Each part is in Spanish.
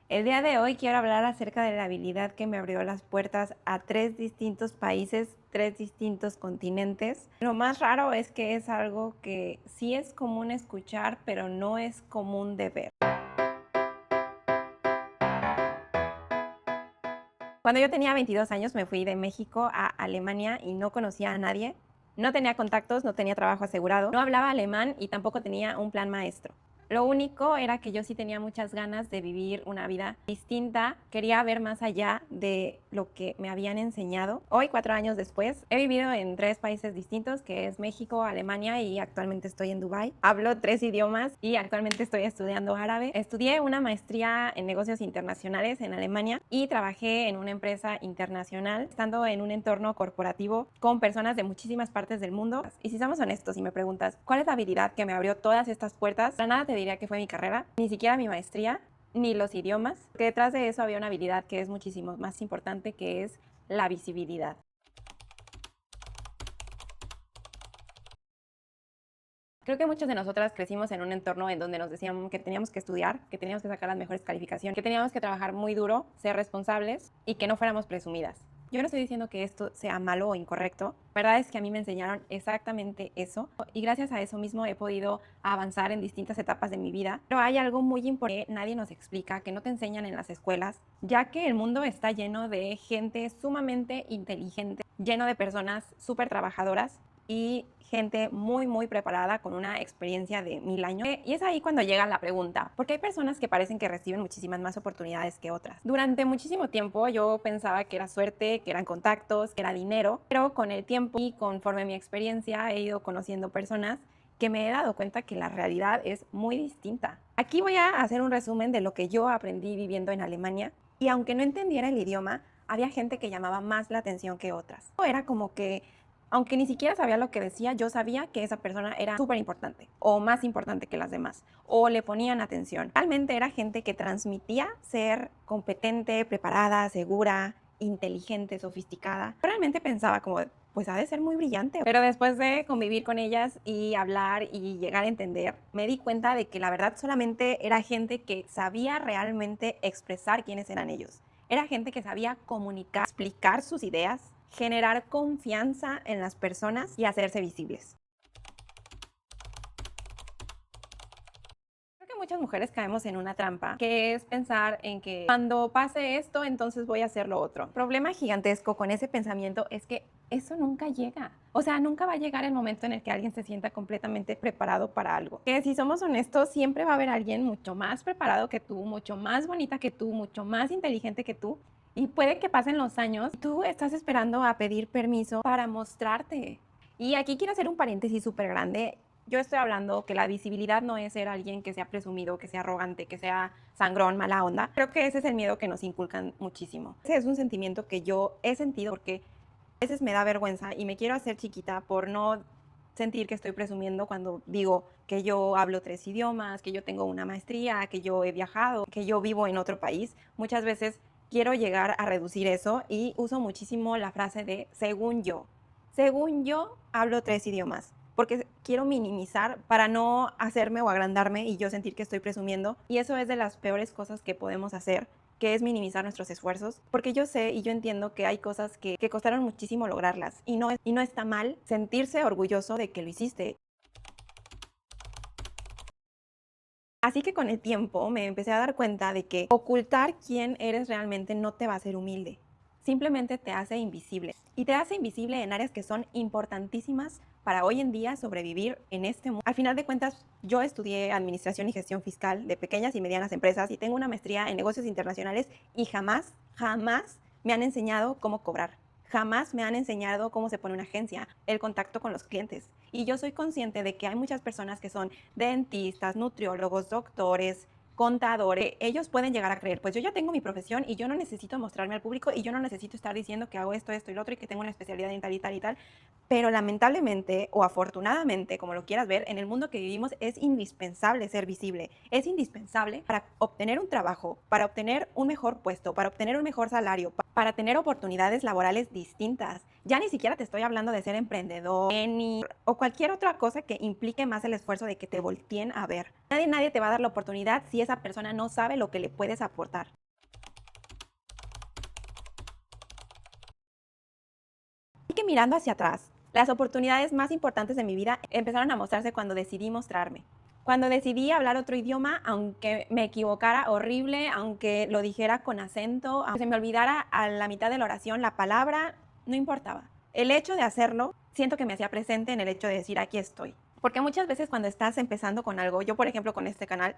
El día de hoy quiero hablar acerca de la habilidad que me abrió las puertas a 3 distintos países, 3 distintos continentes. Lo más raro es que es algo que sí es común escuchar, pero no es común de ver. Cuando yo tenía 22 años me fui de México a Alemania y no conocía a nadie. No tenía contactos, no tenía trabajo asegurado, no hablaba alemán y tampoco tenía un plan maestro. Lo único era que yo sí tenía muchas ganas de vivir una vida distinta. Quería ver más allá de lo que me habían enseñado. Hoy, 4 años después, he vivido en 3 países distintos, que es México, Alemania y actualmente estoy en Dubái. Hablo 3 idiomas y actualmente estoy estudiando árabe. Estudié una maestría en negocios internacionales en Alemania y trabajé en una empresa internacional, estando en un entorno corporativo con personas de muchísimas partes del mundo. Y si somos honestos y me preguntas, ¿cuál es la habilidad que me abrió todas estas puertas? Para nada te diría que fue mi carrera, ni siquiera mi maestría, ni los idiomas, porque detrás de eso había una habilidad que es muchísimo más importante, que es la visibilidad. Creo que muchas de nosotras crecimos en un entorno en donde nos decían que teníamos que estudiar, que teníamos que sacar las mejores calificaciones, que teníamos que trabajar muy duro, ser responsables y que no fuéramos presumidas. Yo no estoy diciendo que esto sea malo o incorrecto. La verdad es que a mí me enseñaron exactamente eso y gracias a eso mismo he podido avanzar en distintas etapas de mi vida. Pero hay algo muy importante que nadie nos explica, que no te enseñan en las escuelas, ya que el mundo está lleno de gente sumamente inteligente, lleno de personas súper trabajadoras y gente muy preparada con una experiencia de 1000 años. Y es ahí cuando llega la pregunta, porque hay personas que parecen que reciben muchísimas más oportunidades que otras. Durante muchísimo tiempo yo pensaba que era suerte, que eran contactos, que era dinero, pero con el tiempo y conforme mi experiencia he ido conociendo personas que me he dado cuenta que la realidad es muy distinta. Aquí voy a hacer un resumen de lo que yo aprendí viviendo en Alemania y aunque no entendiera el idioma, había gente que llamaba más la atención que otras. Era como que aunque ni siquiera sabía lo que decía, yo sabía que esa persona era súper importante o más importante que las demás o le ponían atención. Realmente era gente que transmitía ser competente, preparada, segura, inteligente, sofisticada. Realmente pensaba como, pues ha de ser muy brillante. Pero después de convivir con ellas y hablar y llegar a entender, me di cuenta de que la verdad solamente era gente que sabía realmente expresar quiénes eran ellos. Era gente que sabía comunicar, explicar sus ideas, generar confianza en las personas y hacerse visibles. Creo que muchas mujeres caemos en una trampa, que es pensar en que cuando pase esto, entonces voy a hacer lo otro. El problema gigantesco con ese pensamiento es que eso nunca llega. O sea, nunca va a llegar el momento en el que alguien se sienta completamente preparado para algo. Que si somos honestos, siempre va a haber alguien mucho más preparado que tú, mucho más bonita que tú, mucho más inteligente que tú. Y puede que pasen los años y tú estás esperando a pedir permiso para mostrarte. Y aquí quiero hacer un paréntesis súper grande. Yo estoy hablando que la visibilidad no es ser alguien que sea presumido, que sea arrogante, que sea sangrón, mala onda. Creo que ese es el miedo que nos inculcan muchísimo. Ese es un sentimiento que yo he sentido porque a veces me da vergüenza y me quiero hacer chiquita por no sentir que estoy presumiendo cuando digo que yo hablo 3 idiomas, que yo tengo una maestría, que yo he viajado, que yo vivo en otro país. Muchas veces quiero llegar a reducir eso y uso muchísimo la frase de según yo. Según yo, hablo 3 idiomas porque quiero minimizar para no hacerme o agrandarme y yo sentir que estoy presumiendo. Y eso es de las peores cosas que podemos hacer, que es minimizar nuestros esfuerzos, porque yo sé y yo entiendo que hay cosas que costaron muchísimo lograrlas y no está mal sentirse orgulloso de que lo hiciste. Así que con el tiempo me empecé a dar cuenta de que ocultar quién eres realmente no te va a hacer humilde, simplemente te hace invisible. Y te hace invisible en áreas que son importantísimas para hoy en día sobrevivir en este mundo. Al final de cuentas, yo estudié Administración y Gestión Fiscal de pequeñas y medianas empresas y tengo una maestría en negocios internacionales y jamás me han enseñado cómo cobrar. Jamás me han enseñado cómo se pone una agencia, el contacto con los clientes. Y yo soy consciente de que hay muchas personas que son dentistas, nutriólogos, doctores, contadores. Ellos pueden llegar a creer, pues yo ya tengo mi profesión y yo no necesito mostrarme al público y yo no necesito estar diciendo que hago esto, esto y lo otro y que tengo una especialidad en tal y tal y tal. Pero lamentablemente o afortunadamente, como lo quieras ver, en el mundo que vivimos es indispensable ser visible. Es indispensable para obtener un trabajo, para obtener un mejor puesto, para obtener un mejor salario, para tener oportunidades laborales distintas. Ya ni siquiera te estoy hablando de ser emprendedor o cualquier otra cosa que implique más el esfuerzo de que te volteen a ver. Nadie te va a dar la oportunidad si esa persona no sabe lo que le puedes aportar. Así que mirando hacia atrás, las oportunidades más importantes de mi vida empezaron a mostrarse cuando decidí mostrarme. Cuando decidí hablar otro idioma, aunque me equivocara horrible, aunque lo dijera con acento, aunque se me olvidara a la mitad de la oración la palabra, no importaba. El hecho de hacerlo, siento que me hacía presente en el hecho de decir, aquí estoy. Porque muchas veces cuando estás empezando con algo, yo por ejemplo con este canal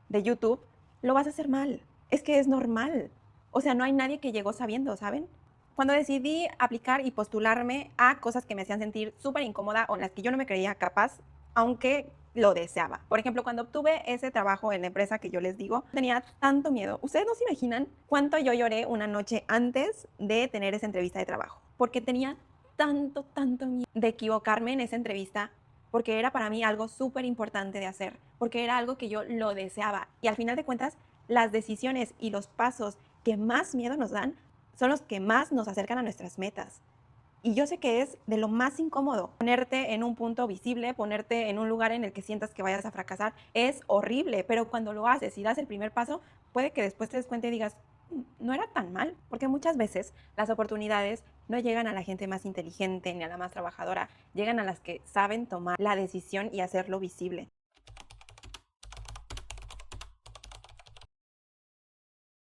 de YouTube, lo vas a hacer mal. Es que es normal. O sea, no hay nadie que llegó sabiendo, ¿saben? Cuando decidí aplicar y postularme a cosas que me hacían sentir súper incómoda o en las que yo no me creía capaz, aunque lo deseaba. Por ejemplo, cuando obtuve ese trabajo en la empresa que yo les digo, tenía tanto miedo. Ustedes no se imaginan cuánto yo lloré una noche antes de tener esa entrevista de trabajo, porque tenía tanto miedo de equivocarme en esa entrevista, porque era para mí algo súper importante de hacer, porque era algo que yo lo deseaba. Y al final de cuentas, las decisiones y los pasos que más miedo nos dan son los que más nos acercan a nuestras metas. Y yo sé que es de lo más incómodo. Ponerte en un punto visible, ponerte en un lugar en el que sientas que vayas a fracasar, es horrible, pero cuando lo haces y das el primer paso, puede que después te des cuenta y digas, no era tan mal, porque muchas veces las oportunidades no llegan a la gente más inteligente ni a la más trabajadora, llegan a las que saben tomar la decisión y hacerlo visible.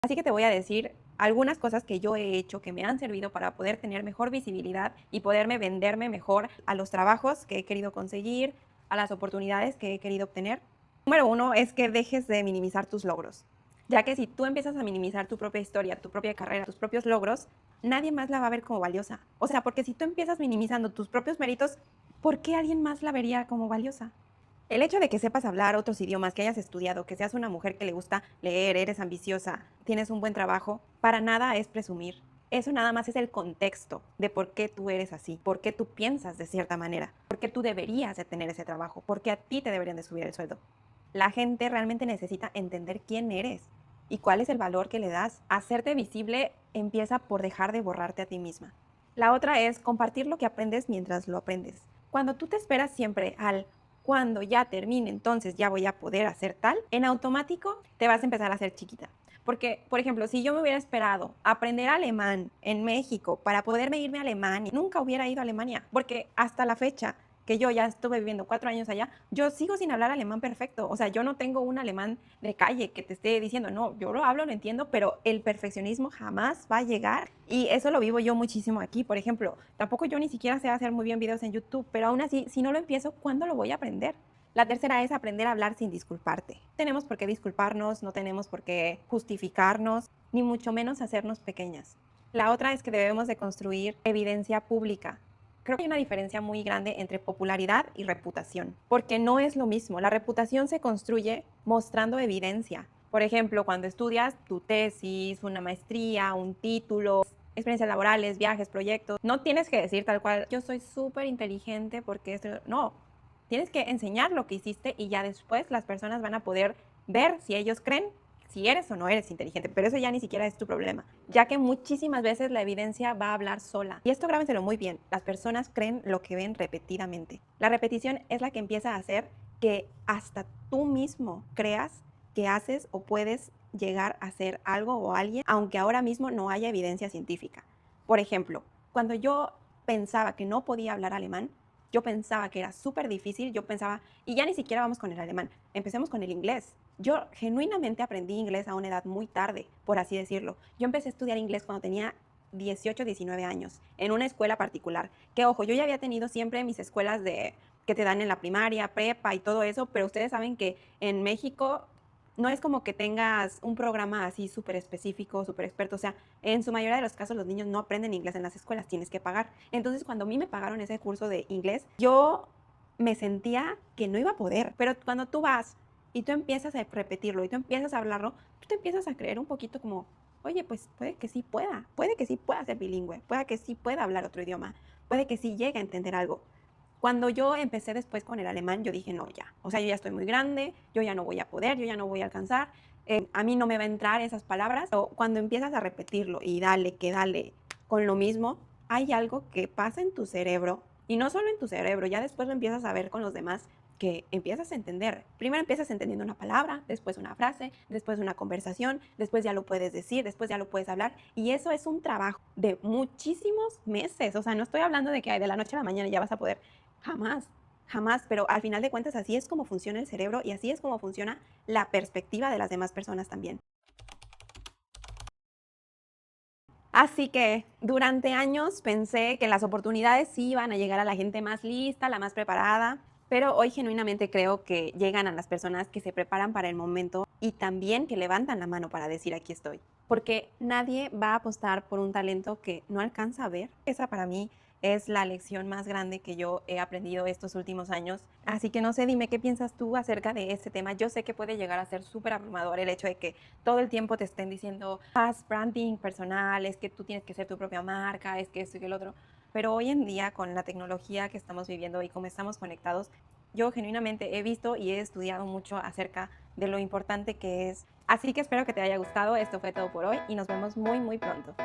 Así que te voy a decir algunas cosas que yo he hecho que me han servido para poder tener mejor visibilidad y poderme venderme mejor a los trabajos que he querido conseguir, a las oportunidades que he querido obtener. Número uno es que dejes de minimizar tus logros, ya que si tú empiezas a minimizar tu propia historia, tu propia carrera, tus propios logros, nadie más la va a ver como valiosa. O sea, porque si tú empiezas minimizando tus propios méritos, ¿por qué alguien más la vería como valiosa? El hecho de que sepas hablar otros idiomas, que hayas estudiado, que seas una mujer que le gusta leer, eres ambiciosa, tienes un buen trabajo, para nada es presumir. Eso nada más es el contexto de por qué tú eres así, por qué tú piensas de cierta manera, por qué tú deberías de tener ese trabajo, por qué a ti te deberían de subir el sueldo. La gente realmente necesita entender quién eres y cuál es el valor que le das. Hacerte visible empieza por dejar de borrarte a ti misma. La otra es compartir lo que aprendes mientras lo aprendes. Cuando tú te esperas siempre al cuando ya termine, entonces ya voy a poder hacer tal, en automático te vas a empezar a hacer chiquita. Porque, por ejemplo, si yo me hubiera esperado aprender alemán en México para poderme irme a Alemania, nunca hubiera ido a Alemania, porque hasta la fecha que yo ya estuve viviendo 4 años allá, yo sigo sin hablar alemán perfecto. O sea, yo no tengo un alemán de calle que te esté diciendo, no, yo lo hablo, lo entiendo, pero el perfeccionismo jamás va a llegar. Y eso lo vivo yo muchísimo aquí. Por ejemplo, tampoco yo ni siquiera sé hacer muy bien videos en YouTube, pero aún así, si no lo empiezo, ¿cuándo lo voy a aprender? La tercera es aprender a hablar sin disculparte. No tenemos por qué disculparnos, no tenemos por qué justificarnos, ni mucho menos hacernos pequeñas. La otra es que debemos de construir evidencia pública. Creo que hay una diferencia muy grande entre popularidad y reputación, porque no es lo mismo. La reputación se construye mostrando evidencia. Por ejemplo, cuando estudias tu tesis, una maestría, un título, experiencias laborales, viajes, proyectos, no tienes que decir tal cual, yo soy súper inteligente porque esto... No, tienes que enseñar lo que hiciste y ya después las personas van a poder ver si ellos creen si eres o no eres inteligente, pero eso ya ni siquiera es tu problema, ya que muchísimas veces la evidencia va a hablar sola. Y esto grábenselo muy bien, las personas creen lo que ven repetidamente. La repetición es la que empieza a hacer que hasta tú mismo creas que haces o puedes llegar a hacer algo o alguien, aunque ahora mismo no haya evidencia científica. Por ejemplo, cuando yo pensaba que no podía hablar alemán, yo pensaba que era súper difícil, yo pensaba, y ya ni siquiera vamos con el alemán, empecemos con el inglés. Yo genuinamente aprendí inglés a una edad muy tarde, por así decirlo. Yo empecé a estudiar inglés cuando tenía 18, 19 años, en una escuela particular. Que ojo, yo ya había tenido siempre mis escuelas que te dan en la primaria, prepa y todo eso, pero ustedes saben que en México no es como que tengas un programa así súper específico, súper experto. O sea, en su mayoría de los casos los niños no aprenden inglés en las escuelas, tienes que pagar. Entonces, cuando a mí me pagaron ese curso de inglés, yo me sentía que no iba a poder. Pero cuando tú vas y tú empiezas a repetirlo y tú empiezas a hablarlo, tú te empiezas a creer un poquito como, oye, pues puede que sí pueda ser bilingüe, puede que sí pueda hablar otro idioma, puede que sí llegue a entender algo. Cuando yo empecé después con el alemán, yo dije, no, ya. O sea, yo ya estoy muy grande, yo ya no voy a poder, yo ya no voy a alcanzar. a mí no me va a entrar esas palabras, o cuando empiezas a repetirlo y dale, que dale con lo mismo, hay algo que pasa en tu cerebro, y no solo en tu cerebro, ya después lo empiezas a ver con los demás, que empiezas a entender. Primero empiezas entendiendo una palabra, después una frase, después una conversación, después ya lo puedes decir, después ya lo puedes hablar, y eso es un trabajo de muchísimos meses. O sea, no estoy hablando de que de la noche a la mañana ya vas a poder, jamás. Jamás, pero al final de cuentas así es como funciona el cerebro y así es como funciona la perspectiva de las demás personas también. Así que durante años pensé que las oportunidades sí iban a llegar a la gente más lista, la más preparada, pero hoy genuinamente creo que llegan a las personas que se preparan para el momento y también que levantan la mano para decir aquí estoy. Porque nadie va a apostar por un talento que no alcanza a ver. Esa para mí es la lección más grande que yo he aprendido estos últimos años. Así que no sé, dime qué piensas tú acerca de este tema. Yo sé que puede llegar a ser súper abrumador el hecho de que todo el tiempo te estén diciendo, haz branding personal, es que tú tienes que ser tu propia marca, es que esto y que el otro. Pero hoy en día, con la tecnología que estamos viviendo y cómo estamos conectados, yo genuinamente he visto y he estudiado mucho acerca de lo importante que es. Así que espero que te haya gustado. Esto fue todo por hoy y nos vemos muy, muy pronto.